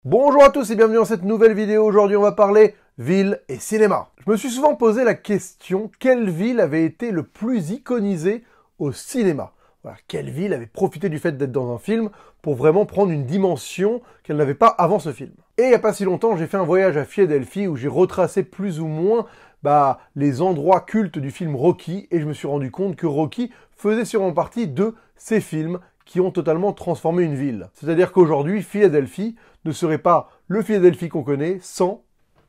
Bonjour à tous et bienvenue dans cette nouvelle vidéo. Aujourd'hui, on va parler ville et cinéma. Je me suis souvent posé la question, quelle ville avait été le plus iconisée au cinéma? Voilà, quelle ville avait profité du fait d'être dans un film pour vraiment prendre une dimension qu'elle n'avait pas avant ce film? Et il n'y a pas si longtemps, j'ai fait un voyage à Philadelphie où j'ai retracé plus ou moins les endroits cultes du film Rocky et je me suis rendu compte que Rocky faisait sûrement partie de ces films qui ont totalement transformé une ville. C'est-à-dire qu'aujourd'hui, Philadelphie ne serait pas le Philadelphie qu'on connaît sans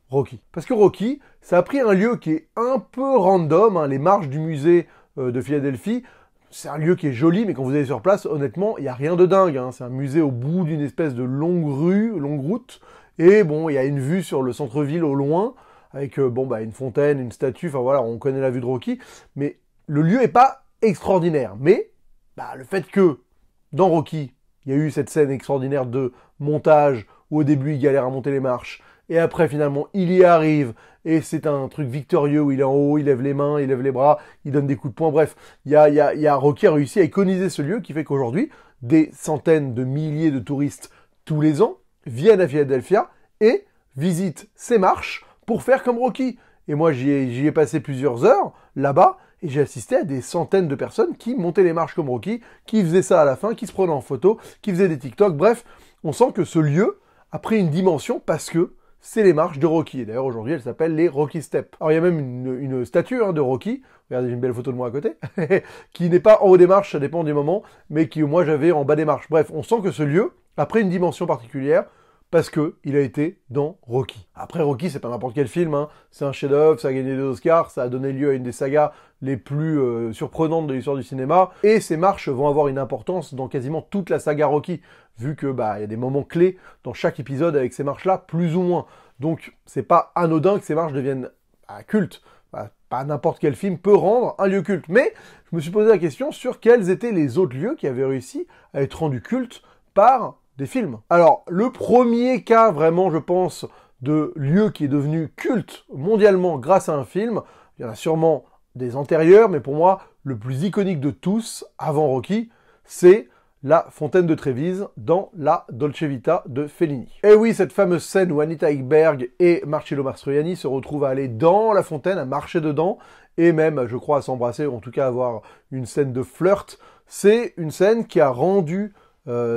Rocky. Parce que Rocky, ça a pris un lieu qui est un peu random, hein, les marches du musée de Philadelphie. C'est un lieu qui est joli, mais quand vous allez sur place, honnêtement, il n'y a rien de dingue. Hein. C'est un musée au bout d'une espèce de longue rue, longue route. Et bon, il y a une vue sur le centre-ville au loin, avec une fontaine, une statue, enfin voilà, on connaît la vue de Rocky. Mais le lieu n'est pas extraordinaire. Mais le fait que dans Rocky, il y a eu cette scène extraordinaire de montage où au début il galère à monter les marches et après finalement il y arrive et c'est un truc victorieux où il est en haut, il lève les mains, il lève les bras, il donne des coups de poing, bref, Rocky a réussi à iconiser ce lieu qui fait qu'aujourd'hui des centaines de milliers de touristes tous les ans viennent à Philadelphia et visitent ces marches pour faire comme Rocky. Et moi j'y ai passé plusieurs heures là-bas. Et j'ai assisté à des centaines de personnes qui montaient les marches comme Rocky, qui faisaient ça à la fin, qui se prenaient en photo, qui faisaient des TikTok. Bref, on sent que ce lieu a pris une dimension parce que c'est les marches de Rocky. Et d'ailleurs, aujourd'hui, elles s'appellent les Rocky Steps. Alors, il y a même une statue de Rocky. Regardez, j'ai une belle photo de moi à côté. Qui n'est pas en haut des marches, ça dépend du moment, mais qui, moi, j'avais en bas des marches. Bref, on sent que ce lieu a pris une dimension particulière parce que il a été dans Rocky. Après, Rocky, c'est pas n'importe quel film, hein. C'est un chef-d'œuvre, ça a gagné des Oscars, ça a donné lieu à une des sagas les plus surprenantes de l'histoire du cinéma, et ces marches vont avoir une importance dans quasiment toute la saga Rocky, vu que y a des moments clés dans chaque épisode avec ces marches-là, plus ou moins. Donc, c'est pas anodin que ces marches deviennent cultes. Pas n'importe quel film peut rendre un lieu culte. Mais je me suis posé la question sur quels étaient les autres lieux qui avaient réussi à être rendus cultes par des films. Alors, le premier cas vraiment, je pense, de lieu qui est devenu culte mondialement grâce à un film, il y en a sûrement des antérieurs, mais pour moi, le plus iconique de tous, avant Rocky, c'est la fontaine de Trévise dans la Dolce Vita de Fellini. Et oui, cette fameuse scène où Anita Ekberg et Marcello Mastroianni se retrouvent à aller dans la fontaine, à marcher dedans, et même, je crois, à s'embrasser, ou en tout cas avoir une scène de flirt, c'est une scène qui a rendu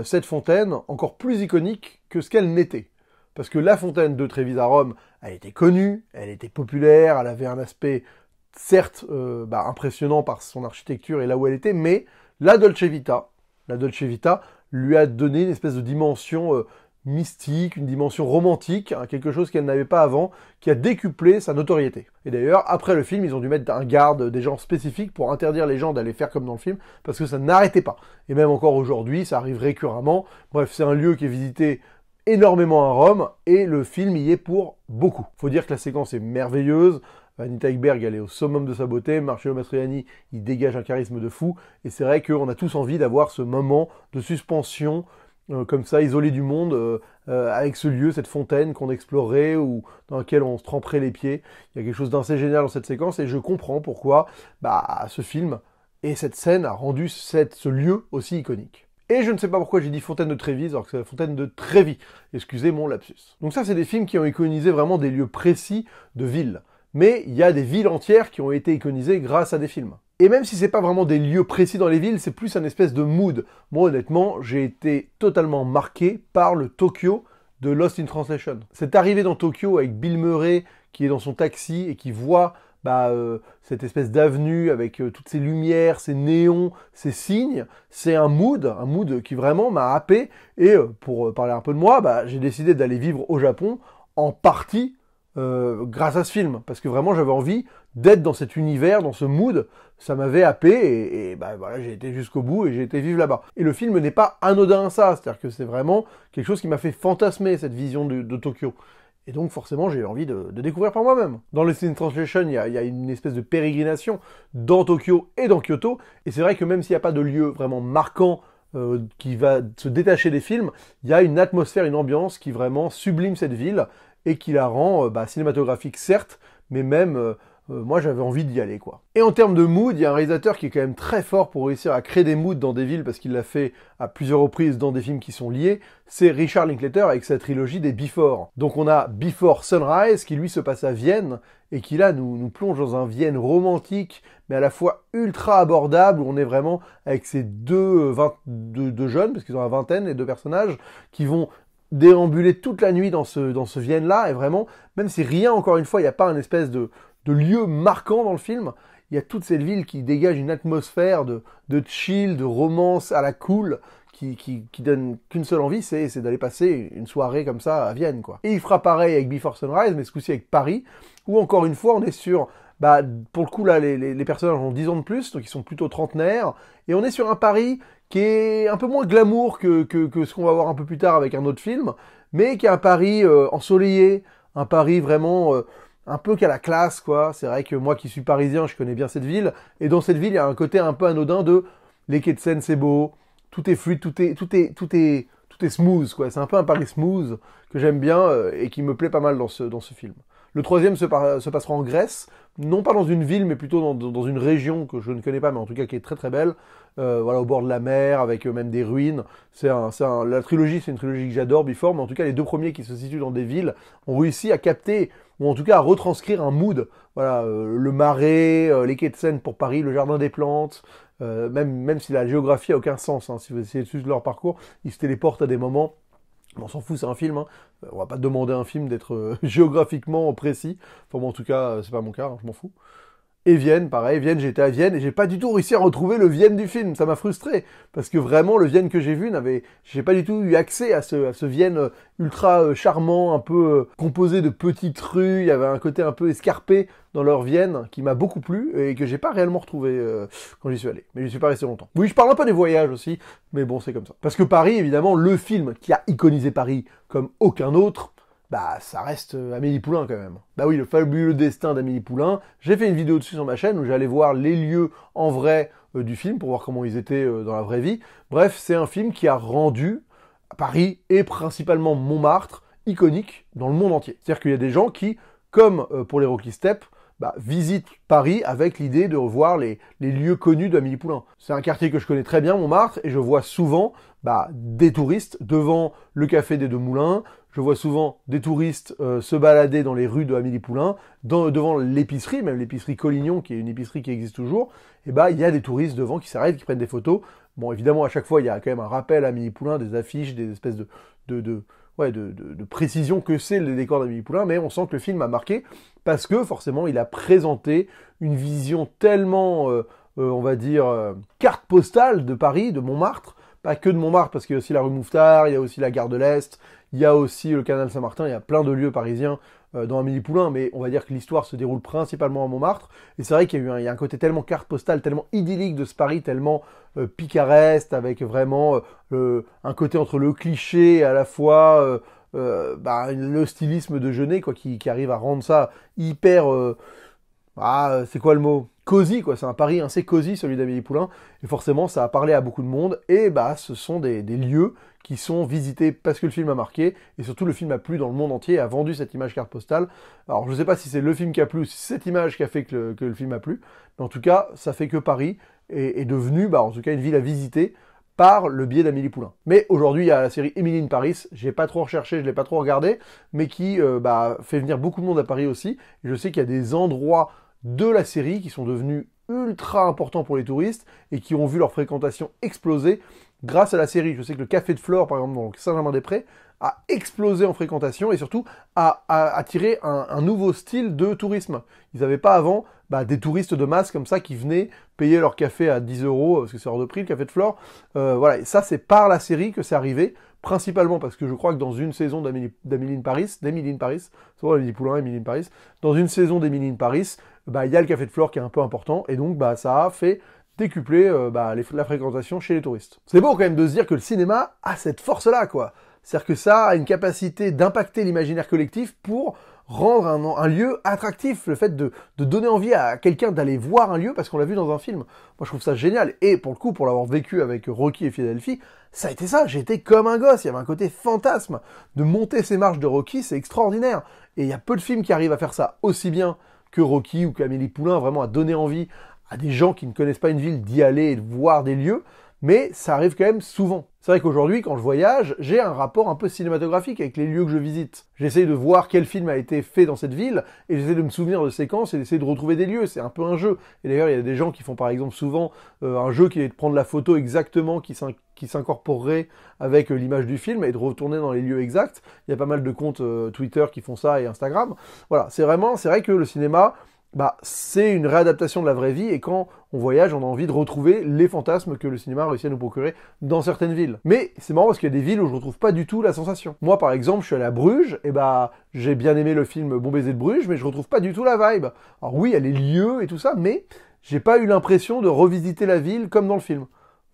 cette fontaine encore plus iconique que ce qu'elle n'était. Parce que la fontaine de Trévise à Rome, elle était connue, elle était populaire, elle avait un aspect certes impressionnant par son architecture et là où elle était, mais la Dolce Vita lui a donné une espèce de dimension mystique, une dimension romantique, hein, quelque chose qu'elle n'avait pas avant, qui a décuplé sa notoriété. Et d'ailleurs, après le film, ils ont dû mettre un garde, des gens spécifiques pour interdire les gens d'aller faire comme dans le film, parce que ça n'arrêtait pas. Et même encore aujourd'hui, ça arrive récurremment. Bref, c'est un lieu qui est visité énormément à Rome, et le film y est pour beaucoup. Faut dire que la séquence est merveilleuse, Anita Ekberg, elle est au summum de sa beauté, Marcello Mastroianni, il dégage un charisme de fou, et c'est vrai qu'on a tous envie d'avoir ce moment de suspension, comme ça, isolé du monde, avec ce lieu, cette fontaine qu'on explorerait ou dans laquelle on se tremperait les pieds. Il y a quelque chose d'assez génial dans cette séquence et je comprends pourquoi ce film et cette scène a rendu ce lieu aussi iconique. Et je ne sais pas pourquoi j'ai dit fontaine de Trévise alors que c'est la fontaine de Trévis. Excusez mon lapsus. Donc ça, c'est des films qui ont iconisé vraiment des lieux précis de villes. Mais il y a des villes entières qui ont été iconisées grâce à des films. Et même si c'est pas vraiment des lieux précis dans les villes, c'est plus un espèce de mood. Moi, honnêtement, j'ai été totalement marqué par le Tokyo de Lost in Translation. Cette arrivée dans Tokyo avec Bill Murray qui est dans son taxi et qui voit cette espèce d'avenue avec toutes ces lumières, ces néons, ces signes, c'est un mood qui vraiment m'a happé. Et pour parler un peu de moi, j'ai décidé d'aller vivre au Japon en partie grâce à ce film, parce que vraiment j'avais envie d'être dans cet univers, dans ce mood, ça m'avait happé, et voilà, j'ai été jusqu'au bout, et j'ai été vivre là-bas. Et le film n'est pas anodin à ça, c'est-à-dire que c'est vraiment quelque chose qui m'a fait fantasmer, cette vision de Tokyo. Et donc forcément j'ai eu envie de découvrir par moi-même. Dans Lost in Translation, il y a une espèce de pérégrination dans Tokyo et dans Kyoto, et c'est vrai que même s'il n'y a pas de lieu vraiment marquant qui va se détacher des films, il y a une atmosphère, une ambiance qui vraiment sublime cette ville, et qui la rend cinématographique certes, mais même moi j'avais envie d'y aller, quoi. Et en termes de mood, il y a un réalisateur qui est quand même très fort pour réussir à créer des moods dans des villes, parce qu'il l'a fait à plusieurs reprises dans des films qui sont liés, c'est Richard Linklater avec sa trilogie des Before. Donc on a Before Sunrise, qui lui se passe à Vienne, et qui là nous plonge dans un Vienne romantique, mais à la fois ultra abordable, où on est vraiment avec ces deux jeunes, parce qu'ils ont la vingtaine, les deux personnages, qui vont déambuler toute la nuit dans ce Vienne-là, et vraiment, même si rien, encore une fois, il n'y a pas un espèce de lieu marquant dans le film, il y a toute cette ville qui dégage une atmosphère de chill, de romance à la cool, qui donne qu'une seule envie, c'est d'aller passer une soirée comme ça à Vienne, quoi. Et il fera pareil avec Before Sunrise, mais ce coup-ci avec Paris, où encore une fois, on est sur... Bah, pour le coup, là, les personnages ont 10 ans de plus, donc ils sont plutôt trentenaires, et on est sur un Paris qui est un peu moins glamour que ce qu'on va voir un peu plus tard avec un autre film, mais qui est un Paris ensoleillé, un Paris vraiment un peu qu'à la classe, quoi. C'est vrai que moi qui suis parisien, je connais bien cette ville, et dans cette ville, il y a un côté un peu anodin de les quais de Seine, c'est beau, tout est fluide, tout est smooth, quoi. C'est un peu un Paris smooth que j'aime bien et qui me plaît pas mal dans ce film. Le troisième se passera en Grèce, non pas dans une ville, mais plutôt dans une région que je ne connais pas, mais en tout cas qui est très très belle, voilà, au bord de la mer, avec même des ruines. La trilogie, c'est une trilogie que j'adore, Before, mais en tout cas les deux premiers qui se situent dans des villes ont réussi à capter, ou en tout cas à retranscrire un mood. Voilà, le Marais, les quais de Seine pour Paris, le Jardin des Plantes, même si la géographie a aucun sens, hein, si vous essayez de suivre leur parcours, ils se téléportent à des moments. On s'en fout, c'est un film, hein. On va pas demander à un film d'être géographiquement précis. Enfin bon, en tout cas, c'est pas mon cas, hein, je m'en fous. Et Vienne, pareil, Vienne, j'étais à Vienne et j'ai pas du tout réussi à retrouver le Vienne du film, ça m'a frustré, parce que vraiment le Vienne que j'ai vu j'ai pas du tout eu accès à ce Vienne ultra charmant, un peu composé de petites rues, il y avait un côté un peu escarpé dans leur Vienne qui m'a beaucoup plu et que j'ai pas réellement retrouvé quand j'y suis allé, mais j'y suis pas resté longtemps. Oui, je parle un peu des voyages aussi, mais bon, c'est comme ça. Parce que Paris, évidemment, le film qui a iconisé Paris comme aucun autre, bah ça reste Amélie Poulain quand même. Bah oui, le fabuleux destin d'Amélie Poulain. J'ai fait une vidéo dessus sur ma chaîne où j'allais voir les lieux en vrai du film pour voir comment ils étaient dans la vraie vie. Bref, c'est un film qui a rendu Paris et principalement Montmartre iconique dans le monde entier. C'est-à-dire qu'il y a des gens qui, comme pour les Rocky Steps, visitent Paris avec l'idée de revoir les lieux connus d'Amélie Poulain. C'est un quartier que je connais très bien, Montmartre, et je vois souvent des touristes devant le café des Deux Moulins. Je vois souvent des touristes se balader dans les rues de Amélie Poulain, devant l'épicerie, même l'épicerie Collignon, qui est une épicerie qui existe toujours. Et il y a des touristes devant qui s'arrêtent, qui prennent des photos. Bon, évidemment, à chaque fois, il y a quand même un rappel à Amélie Poulain, des affiches, des espèces de précision que c'est le décor d'Amélie Poulain, mais on sent que le film a marqué parce que forcément il a présenté une vision tellement, on va dire, carte postale de Paris, de Montmartre, pas que de Montmartre parce qu'il y a aussi la rue Mouffetard, il y a aussi la gare de l'Est, il y a aussi le canal Saint-Martin, il y a plein de lieux parisiens dans Amélie Poulain, mais on va dire que l'histoire se déroule principalement à Montmartre, et c'est vrai qu'il y a un côté tellement carte postale, tellement idyllique de ce Paris, tellement picaresque, avec vraiment un côté entre le cliché et à la fois le stylisme de Jeunet, quoi, qui arrive à rendre ça hyper... c'est quoi le mot? Cosy, quoi. C'est un Paris assez cosy, celui d'Amélie Poulain. Et forcément, ça a parlé à beaucoup de monde. Et ce sont des lieux qui sont visités parce que le film a marqué. Et surtout, le film a plu dans le monde entier et a vendu cette image carte postale. Alors, je ne sais pas si c'est le film qui a plu ou si c'est cette image qui a fait que le film a plu. Mais en tout cas, ça fait que Paris est devenu, en tout cas, une ville à visiter par le biais d'Amélie Poulain. Mais aujourd'hui, il y a la série Emily in Paris, j'ai pas trop recherché, je l'ai pas trop regardé, mais qui fait venir beaucoup de monde à Paris aussi. Et je sais qu'il y a des endroits de la série qui sont devenus ultra importants pour les touristes et qui ont vu leur fréquentation exploser grâce à la série. Je sais que le Café de Flore, par exemple, dans Saint-Germain-des-Prés, a explosé en fréquentation et surtout a attiré un nouveau style de tourisme. Ils n'avaient pas avant des touristes de masse comme ça qui venaient payer leur café à 10 €, parce que c'est hors de prix, le Café de Flore. Voilà, et ça c'est par la série que c'est arrivé, principalement parce que je crois que dans une saison d'Emily in Paris, c'est vrai, Amélie Poulain, Emily in Paris, dans une saison d'Emily in Paris, il y a le Café de Flore qui est un peu important, et donc ça a fait décupler la fréquentation chez les touristes. C'est beau quand même de se dire que le cinéma a cette force-là, quoi. C'est-à-dire que ça a une capacité d'impacter l'imaginaire collectif pour rendre un lieu attractif, le fait de donner envie à quelqu'un d'aller voir un lieu parce qu'on l'a vu dans un film. Moi, je trouve ça génial. Et pour le coup, pour l'avoir vécu avec Rocky et Philadelphie, ça a été ça. J'ai été comme un gosse. Il y avait un côté fantasme. De monter ces marches de Rocky, c'est extraordinaire. Et il y a peu de films qui arrivent à faire ça aussi bien que Rocky ou qu'Amélie Poulain, vraiment à donner envie à des gens qui ne connaissent pas une ville d'y aller et de voir des lieux, mais ça arrive quand même souvent. C'est vrai qu'aujourd'hui, quand je voyage, j'ai un rapport un peu cinématographique avec les lieux que je visite. J'essaye de voir quel film a été fait dans cette ville, et j'essaie de me souvenir de séquences et d'essayer de retrouver des lieux. C'est un peu un jeu. Et d'ailleurs, il y a des gens qui font par exemple souvent un jeu qui est de prendre la photo exactement qui s'incorporerait avec l'image du film et de retourner dans les lieux exacts. Il y a pas mal de comptes Twitter qui font ça et Instagram. Voilà, c'est vrai que le cinéma, c'est une réadaptation de la vraie vie, et quand on voyage, on a envie de retrouver les fantasmes que le cinéma a réussi à nous procurer dans certaines villes. Mais c'est marrant parce qu'il y a des villes où je retrouve pas du tout la sensation. Moi, par exemple, je suis allé à Bruges, et j'ai bien aimé le film Bon baiser de Bruges, mais je retrouve pas du tout la vibe. Alors oui, il y a les lieux et tout ça, mais j'ai pas eu l'impression de revisiter la ville comme dans le film.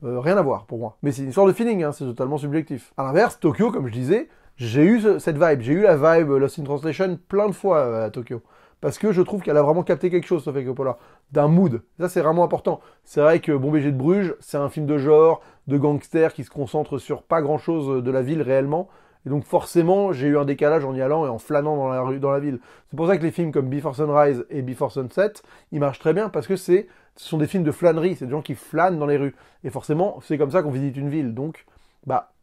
Rien à voir pour moi. Mais c'est une histoire de feeling, hein, c'est totalement subjectif. À l'inverse, Tokyo, comme je disais, j'ai eu cette vibe. J'ai eu la vibe Lost in Translation plein de fois à Tokyo. Parce que je trouve qu'elle a vraiment capté quelque chose, Sofia Coppola, d'un mood. Ça, c'est vraiment important. C'est vrai que Bon baiser de Bruges, c'est un film de genre, de gangster, qui se concentre sur pas grand-chose de la ville réellement. Et donc forcément, j'ai eu un décalage en y allant et en flânant dans la rue, dans la ville. C'est pour ça que les films comme Before Sunrise et Before Sunset, ils marchent très bien, parce que ce sont des films de flânerie, c'est des gens qui flânent dans les rues. Et forcément, c'est comme ça qu'on visite une ville. Donc,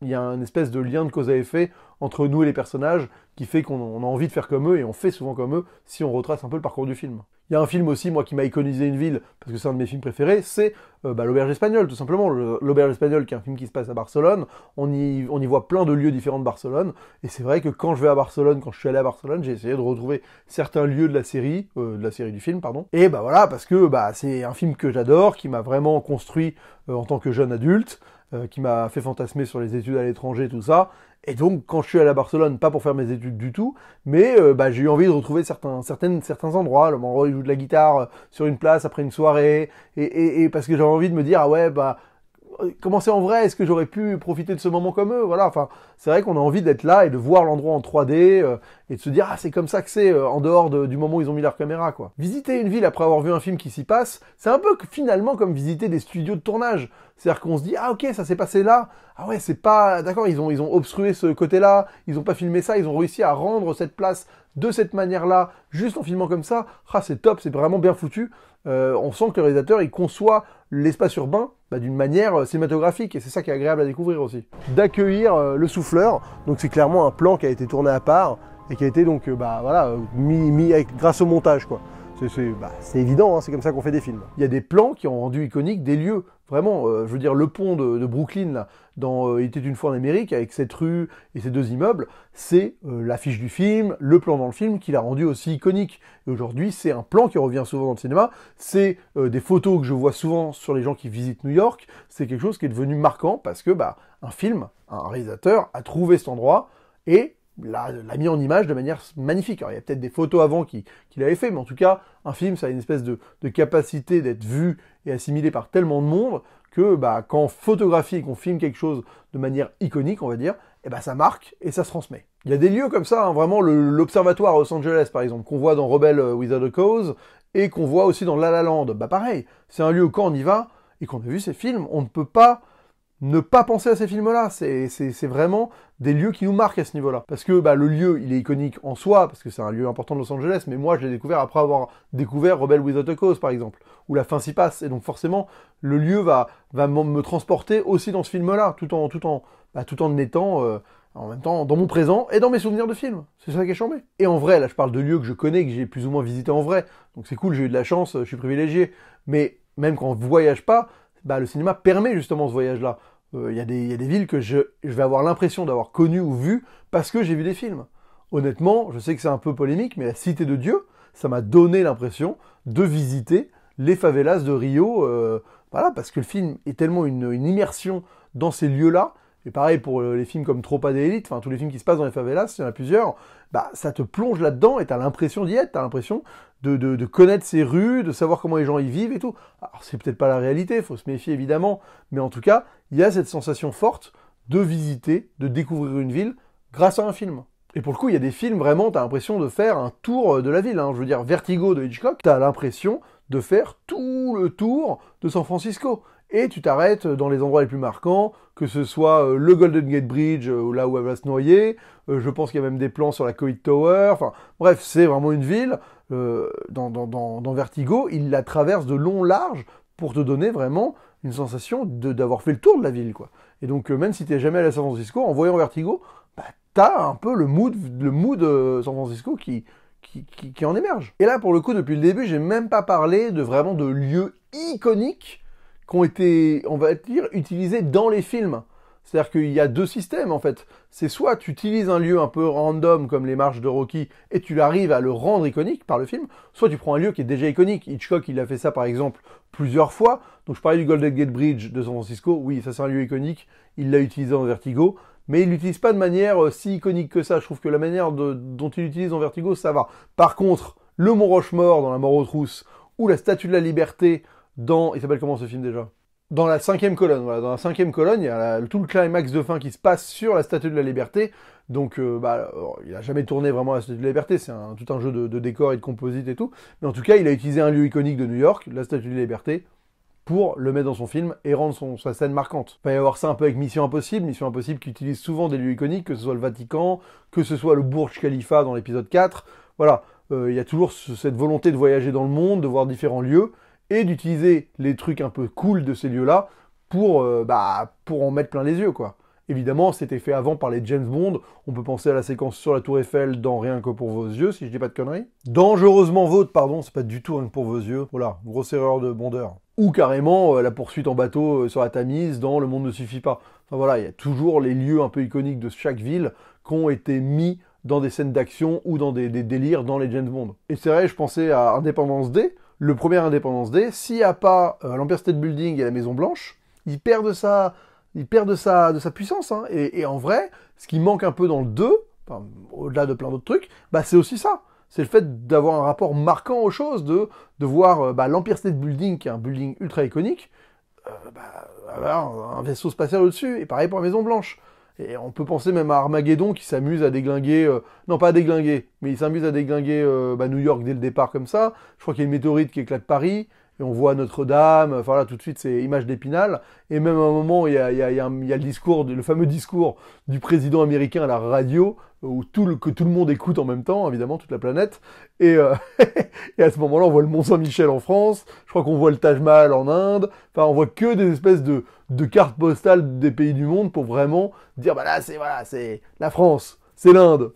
il y a une espèce de lien de cause à effet entre nous et les personnages qui fait qu'on a envie de faire comme eux, et on fait souvent comme eux si on retrace un peu le parcours du film. Il y a un film aussi, moi, qui m'a iconisé une ville, parce que c'est un de mes films préférés, c'est L'Auberge Espagnole, tout simplement. L'Auberge Espagnole, qui est un film qui se passe à Barcelone, on y voit plein de lieux différents de Barcelone, et c'est vrai que quand je vais à Barcelone, quand je suis allé à Barcelone, j'ai essayé de retrouver certains lieux de la série du film, pardon. Et voilà, parce que c'est un film que j'adore, qui m'a vraiment construit en tant que jeune adulte, qui m'a fait fantasmer sur les études à l'étranger, tout ça. Et donc, quand je suis allé à Barcelone, pas pour faire mes études du tout, mais j'ai eu envie de retrouver certains endroits. Le moment où il joue de la guitare sur une place après une soirée, et parce que j'avais envie de me dire, comment c'est en vrai, est-ce que j'aurais pu profiter de ce moment comme eux? Voilà, enfin, c'est vrai qu'on a envie d'être là et de voir l'endroit en 3D et de se dire, c'est comme ça que c'est, en dehors du moment où ils ont mis leur caméra, quoi. Visiter une ville après avoir vu un film qui s'y passe, c'est un peu finalement comme visiter des studios de tournage. C'est-à-dire qu'on se dit, ok, ça s'est passé là, ah ouais, c'est pas... D'accord, ils ont obstrué ce côté-là, ils ont pas filmé ça, ils ont réussi à rendre cette place de cette manière-là, juste en filmant comme ça. C'est top, c'est vraiment bien foutu. On sent que le réalisateur, il conçoit l'espace urbain d'une manière cinématographique, et c'est ça qui est agréable à découvrir aussi. D'accueillir le souffleur, donc c'est clairement un plan qui a été tourné à part, et qui a été donc, mis grâce au montage, quoi. C'est évident, hein, c'est comme ça qu'on fait des films. Il y a des plans qui ont rendu iconiques des lieux. Vraiment, je veux dire, le pont de Brooklyn, là, dans Il était une fois en Amérique, avec cette rue et ces deux immeubles, c'est l'affiche du film, le plan dans le film, qui l'a rendu aussi iconique. Et aujourd'hui, c'est un plan qui revient souvent dans le cinéma, c'est des photos que je vois souvent sur les gens qui visitent New York, c'est quelque chose qui est devenu marquant, parce que un réalisateur a trouvé cet endroit, et l'a mis en image de manière magnifique. Alors, il y a peut-être des photos avant qu'il avait fait, mais en tout cas, un film, ça a une espèce de capacité d'être vu et assimilé par tellement de monde que quand on photographie et qu'on filme quelque chose de manière iconique, on va dire, ça marque et ça se transmet. Il y a des lieux comme ça, hein, vraiment l'observatoire à Los Angeles, par exemple, qu'on voit dans Rebel Without a Cause, et qu'on voit aussi dans La La Land. Pareil, c'est un lieu où quand on y va et qu'on a vu ces films, on ne peut pas ne pas penser à ces films-là. C'est vraiment des lieux qui nous marquent à ce niveau-là. Parce que le lieu, il est iconique en soi, parce que c'est un lieu important de Los Angeles, mais moi, je l'ai découvert après avoir découvert Rebel Without a Cause, par exemple, où la fin s'y passe. Et donc forcément, le lieu va me transporter aussi dans ce film-là, tout en étant en même temps dans mon présent et dans mes souvenirs de films. C'est ça qui est charmé. Et en vrai, là, je parle de lieux que je connais, que j'ai plus ou moins visités en vrai. Donc c'est cool, j'ai eu de la chance, je suis privilégié. Mais même quand on voyage pas, le cinéma permet justement ce voyage-là. Il y a des villes que je vais avoir l'impression d'avoir connues ou vues parce que j'ai vu des films. Honnêtement, je sais que c'est un peu polémique, mais la Cité de Dieu, ça m'a donné l'impression de visiter les favelas de Rio, parce que le film est tellement une immersion dans ces lieux-là. Et pareil pour les films comme Tropa de Élite, tous les films qui se passent dans les favelas, il y en a plusieurs, ça te plonge là-dedans et t'as l'impression d'y être, t'as l'impression de connaître ces rues, de savoir comment les gens y vivent et tout. Alors c'est peut-être pas la réalité, faut se méfier évidemment, mais en tout cas, il y a cette sensation forte de visiter, de découvrir une ville grâce à un film. Et pour le coup, il y a des films, vraiment, t'as l'impression de faire un tour de la ville. Je veux dire, Vertigo de Hitchcock, t'as l'impression de faire tout le tour de San Francisco. Et tu t'arrêtes dans les endroits les plus marquants, que ce soit le Golden Gate Bridge, là où elle va se noyer, je pense qu'il y a même des plans sur la Coit Tower, enfin bref, c'est vraiment une ville. Dans Vertigo, il la traverse de long large pour te donner vraiment une sensation d'avoir fait le tour de la ville, quoi. Et donc, même si tu n'es jamais allé à San Francisco, en voyant Vertigo, bah, tu as un peu le mood San Francisco qui en émerge. Et là, pour le coup, depuis le début, j'ai même pas parlé vraiment de lieux iconiques qui ont été, on va dire, utilisés dans les films. C'est-à-dire qu'il y a deux systèmes, en fait. C'est soit tu utilises un lieu un peu random, comme les marches de Rocky, et tu arrives à le rendre iconique par le film, soit tu prends un lieu qui est déjà iconique. Hitchcock, il a fait ça, par exemple, plusieurs fois. Donc je parlais du Golden Gate Bridge de San Francisco. Oui, ça c'est un lieu iconique. Il l'a utilisé dans Vertigo. Mais il l'utilise pas de manière si iconique que ça. Je trouve que la manière dont il l'utilise dans Vertigo, ça va. Par contre, le Mont Rushmore dans La Mort aux trousses, ou la Statue de la Liberté dans... Il s'appelle comment ce film déjà ? Dans la 5e colonne, voilà. Dans la 5e colonne, il y a tout le climax de fin qui se passe sur la Statue de la Liberté. Donc, il a jamais tourné vraiment à la Statue de la Liberté. C'est tout un jeu de décors et de composites et tout. Mais en tout cas, il a utilisé un lieu iconique de New York, la Statue de la Liberté, pour le mettre dans son film et rendre sa scène marquante. Il va y avoir ça un peu avec Mission Impossible qui utilise souvent des lieux iconiques, que ce soit le Vatican, que ce soit le Burj Khalifa dans l'épisode 4. Voilà, il y a toujours cette volonté de voyager dans le monde, de voir différents lieux, et d'utiliser les trucs un peu cool de ces lieux-là pour en mettre plein les yeux, quoi. Évidemment, c'était fait avant par les James Bond. On peut penser à la séquence sur la Tour Eiffel dans Rien que pour vos yeux, si je dis pas de conneries. Dangereusement vôtre, pardon, c'est pas du tout Rien que pour vos yeux. Voilà, grosse erreur de bondeur. Ou carrément la poursuite en bateau sur la Tamise dans Le monde ne suffit pas. Enfin voilà, il y a toujours les lieux un peu iconiques de chaque ville qui ont été mis dans des scènes d'action ou dans des délires dans les James Bond. Et c'est vrai, je pensais à Independence Day, le premier Independence Day. S'il n'y a pas l'Empire State Building et la Maison Blanche, il perd de sa puissance. Hein. Et en vrai, ce qui manque un peu dans le 2, enfin, au-delà de plein d'autres trucs, c'est aussi ça. C'est le fait d'avoir un rapport marquant aux choses, de voir l'Empire State Building, qui est un building ultra iconique, avoir un vaisseau spatial au-dessus, et pareil pour la Maison Blanche. Et on peut penser même à Armageddon qui s'amuse à déglinguer, non pas à déglinguer, mais il s'amuse à déglinguer New York dès le départ comme ça. Je crois qu'il y a une météorite qui éclate Paris, et on voit Notre-Dame, enfin là tout de suite c'est image d'Épinal. Et même à un moment, il y a le discours, le fameux discours du président américain à la radio, que tout le monde écoute en même temps, évidemment, toute la planète. Et, et à ce moment-là, on voit le Mont-Saint-Michel en France, je crois qu'on voit le Taj Mahal en Inde, enfin on voit que des espèces de cartes postales des pays du monde pour vraiment dire, là c'est la France. C'est l'Inde,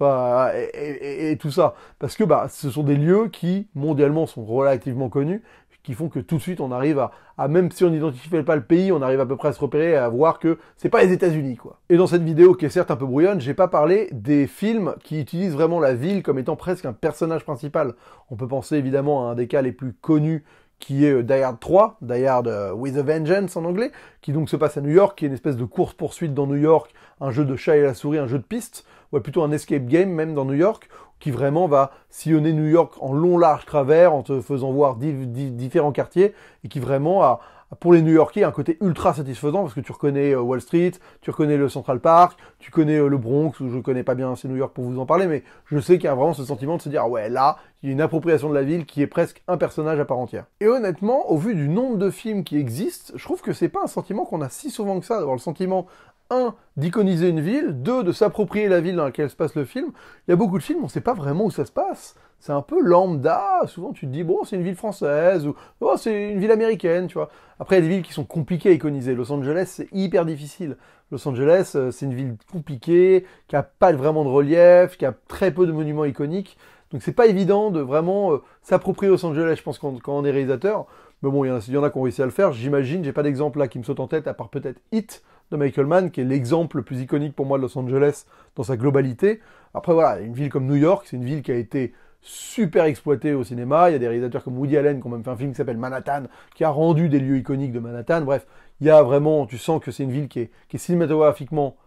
et tout ça. Parce que ce sont des lieux qui, mondialement, sont relativement connus, qui font que tout de suite, on arrive à même si on n'identifie pas le pays, on arrive à peu près à se repérer et à voir que c'est pas les États-Unis, quoi. Et dans cette vidéo, qui est certes un peu brouillonne, j'ai pas parlé des films qui utilisent vraiment la ville comme étant presque un personnage principal. On peut penser évidemment à un des cas les plus connus, qui est Die Hard 3, Die Hard with a Vengeance en anglais, qui donc se passe à New York, qui est une espèce de course-poursuite dans New York, un jeu de chat et la souris, un jeu de piste, ou plutôt un escape game même dans New York, qui vraiment va sillonner New York en long, large travers, en te faisant voir différents quartiers, et qui vraiment a, pour les New-Yorkais, un côté ultra satisfaisant, parce que tu reconnais Wall Street, tu reconnais le Central Park, tu connais le Bronx, où je connais pas bien assez New York pour vous en parler, mais je sais qu'il y a vraiment ce sentiment de se dire, ouais, là, il y a une appropriation de la ville qui est presque un personnage à part entière. Et honnêtement, au vu du nombre de films qui existent, je trouve que c'est pas un sentiment qu'on a si souvent que ça, d'avoir le sentiment, 1, d'iconiser une ville, 2, de s'approprier la ville dans laquelle se passe le film. Il y a beaucoup de films, on sait pas vraiment où ça se passe. C'est un peu lambda, souvent tu te dis, bon, c'est une ville française, ou oh, c'est une ville américaine, tu vois. Après, il y a des villes qui sont compliquées à iconiser. Los Angeles, c'est hyper difficile. Los Angeles, c'est une ville compliquée, qui a pas vraiment de relief, qui a très peu de monuments iconiques. Donc c'est pas évident de vraiment s'approprier Los Angeles, je pense, quand on est réalisateur. Mais bon, il y en a qui ont réussi à le faire, j'imagine. J'ai pas d'exemple là qui me saute en tête, à part peut-être Hit de Michael Mann, qui est l'exemple le plus iconique pour moi de Los Angeles dans sa globalité. Après voilà, une ville comme New York, c'est une ville qui a été super exploitée au cinéma. Il y a des réalisateurs comme Woody Allen qui ont même fait un film qui s'appelle Manhattan, qui a rendu des lieux iconiques de Manhattan. Bref, il y a vraiment, tu sens que c'est une ville qui est cinématographiquement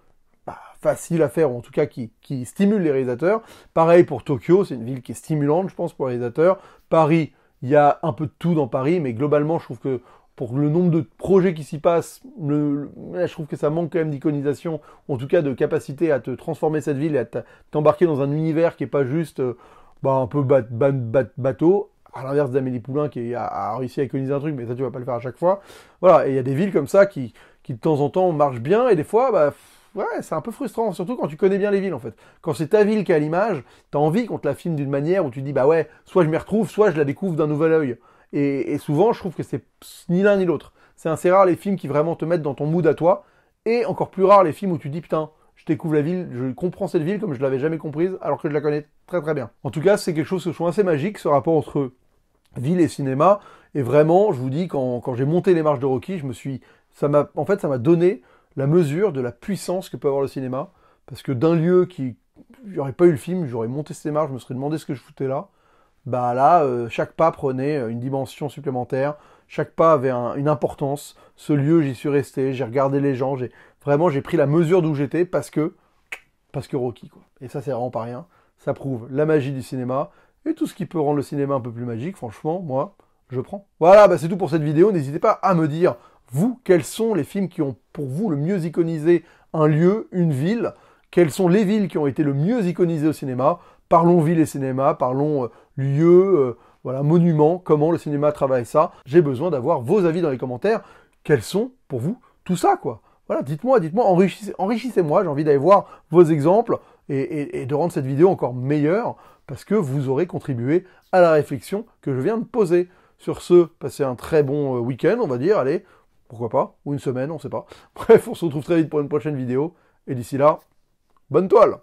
facile à faire, ou en tout cas qui stimule les réalisateurs. Pareil pour Tokyo, c'est une ville qui est stimulante, je pense, pour les réalisateurs. Paris, il y a un peu de tout dans Paris, mais globalement, je trouve que pour le nombre de projets qui s'y passent, je trouve que ça manque quand même d'iconisation, ou en tout cas de capacité à te transformer cette ville et à t'embarquer dans un univers qui est pas juste un peu bateau, à l'inverse d'Amélie Poulain qui a réussi à iconiser un truc, mais ça tu vas pas le faire à chaque fois. Voilà, et il y a des villes comme ça qui de temps en temps marchent bien, et des fois, ouais, c'est un peu frustrant, surtout quand tu connais bien les villes en fait. Quand c'est ta ville qui est à l'image, t'as envie qu'on te la filme d'une manière où tu dis bah ouais, soit je m'y retrouve, soit je la découvre d'un nouvel œil. Et souvent, je trouve que c'est ni l'un ni l'autre. C'est assez rare les films qui vraiment te mettent dans ton mood à toi, et encore plus rare les films où tu dis putain, je découvre la ville, je comprends cette ville comme je l'avais jamais comprise, alors que je la connais très très bien. En tout cas, c'est quelque chose que je trouve assez magique, ce rapport entre ville et cinéma. Et vraiment, je vous dis, quand j'ai monté les marches de Rocky, en fait, ça m'a donné la mesure de la puissance que peut avoir le cinéma. Parce que d'un lieu qui, j'aurais pas eu le film, j'aurais monté ces marches, je me serais demandé ce que je foutais là. Bah là, chaque pas prenait une dimension supplémentaire. Chaque pas avait une importance. Ce lieu, j'y suis resté, j'ai regardé les gens, j'ai pris la mesure d'où j'étais parce que Rocky, quoi. Et ça, c'est vraiment pas rien. Ça prouve la magie du cinéma. Et tout ce qui peut rendre le cinéma un peu plus magique, franchement, moi, je prends. Voilà, bah c'est tout pour cette vidéo. N'hésitez pas à me dire, vous, quels sont les films qui ont, pour vous, le mieux iconisé un lieu, une ville. Quelles sont les villes qui ont été le mieux iconisées au cinéma. Parlons ville et cinéma, parlons lieu, voilà, monument, comment le cinéma travaille ça. J'ai besoin d'avoir vos avis dans les commentaires. Quels sont, pour vous, tout ça, quoi. Voilà, dites-moi, enrichissez-moi, j'ai envie d'aller voir vos exemples et de rendre cette vidéo encore meilleure parce que vous aurez contribué à la réflexion que je viens de poser. Sur ce, passez un très bon week-end, on va dire, allez, pourquoi pas, ou une semaine, on sait pas. Bref, on se retrouve très vite pour une prochaine vidéo, et d'ici là, bonne toile!